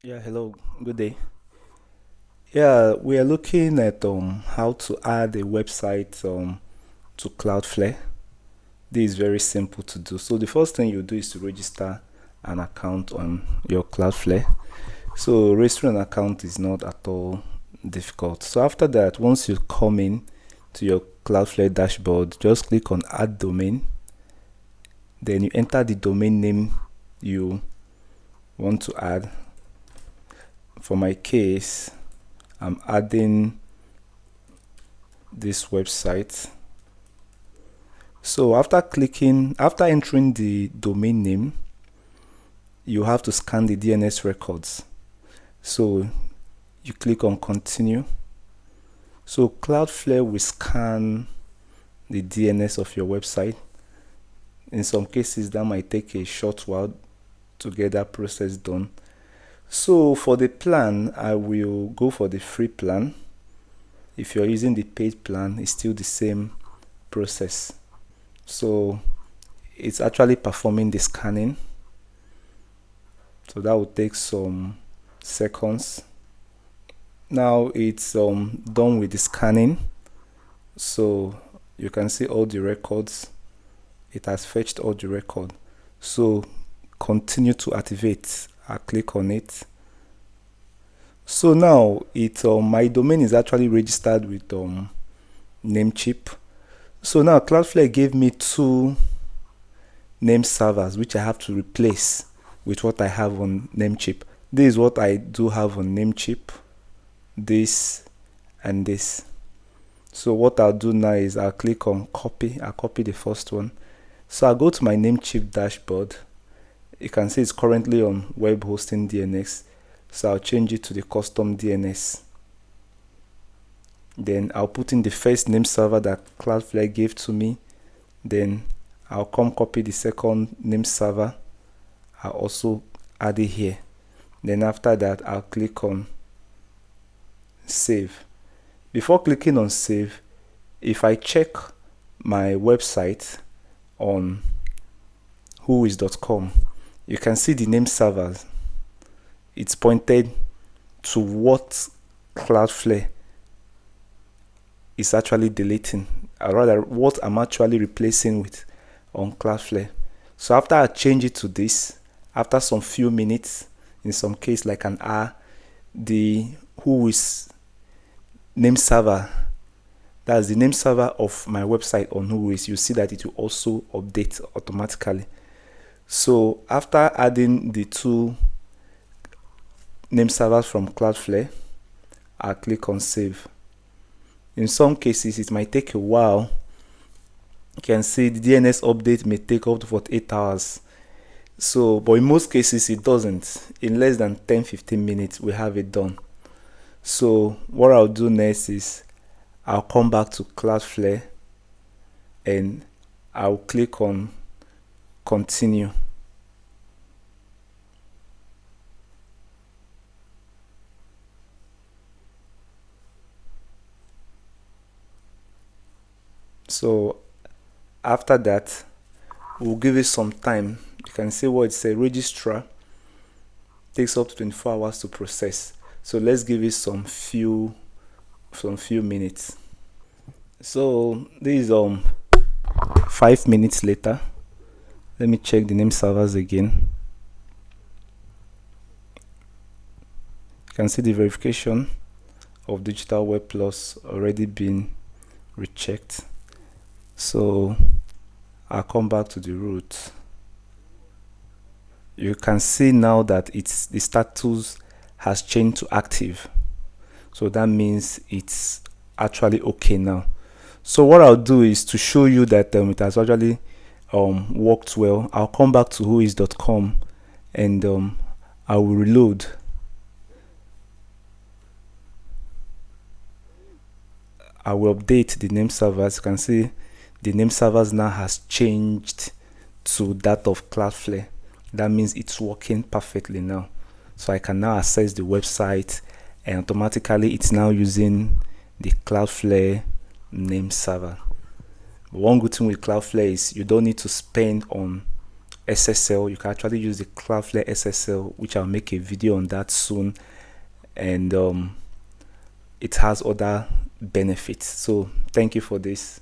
Yeah, hello, good day. Yeah, we are looking at how to add a website to Cloudflare. This is very simple to do. So the first thing you do is to register an account on your Cloudflare. So registering an account is not at all difficult. So after that, once you come in to your Cloudflare dashboard, just click on add domain. Then you enter the domain name you want to add. For my case, I'm adding this website. So after entering the domain name, you have to scan the DNS records. So you click on continue. So Cloudflare will scan the DNS of your website. In some cases, that might take a short while to get that process done. So for the plan, I will go for the free plan. If you're using the paid plan, it's still the same process. So it's actually performing the scanning. So that will take some seconds. Now it's done with the scanning. So you can see all the records. It has fetched all the record. So continue to activate. I click on it. So now my domain is actually registered with Namecheap. So now Cloudflare gave me two name servers which I have to replace with what I have on Namecheap. This is what I do have on Namecheap, this and this. So what I'll do now is I'll click on copy. I'll copy the first one. So I'll go to my Namecheap dashboard. You can see it's currently on web hosting DNS. So I'll change it to the custom DNS. Then I'll put in the first name server that Cloudflare gave to me. Then I'll come copy the second name server. I'll also add it here. Then after that, I'll click on save. Before clicking on save, if I check my website on whois.com, you can see the name servers. It's pointed to what Cloudflare is actually deleting, or rather what I'm actually replacing with on Cloudflare. So after I change it to this, after some few minutes, in some case like an hour, the whois name server, that's the name server of my website on whois, you see that it will also update automatically. So after adding the two name servers from Cloudflare, I'll click on save. In some cases, it might take a while. You can see the DNS update may take up to 48 hours. So, but in most cases, it doesn't. In less than 10-15 minutes, we have it done. So, what I'll do next is I'll come back to Cloudflare and I'll click on continue. So after that, we'll give it some time. You can see what it says, registrar takes up to 24 hours to process. So let's give it some few minutes. So this is 5 minutes later. Let me check the name servers again. You can see the verification of Digital Web Plus already been rechecked. So I'll come back to the root. You can see now that the status has changed to active. So that means it's actually okay now. So what I'll do is to show you that it has actually worked well. I'll come back to whois.com and I will reload. I will update the name servers. You can see the name servers now has changed to that of Cloudflare. That means it's working perfectly now. So I can now access the website and automatically it's now using the Cloudflare name server. But one good thing with Cloudflare is you don't need to spend on SSL. You can actually use the Cloudflare SSL, which I'll make a video on that soon, and it has other benefits. So thank you for this.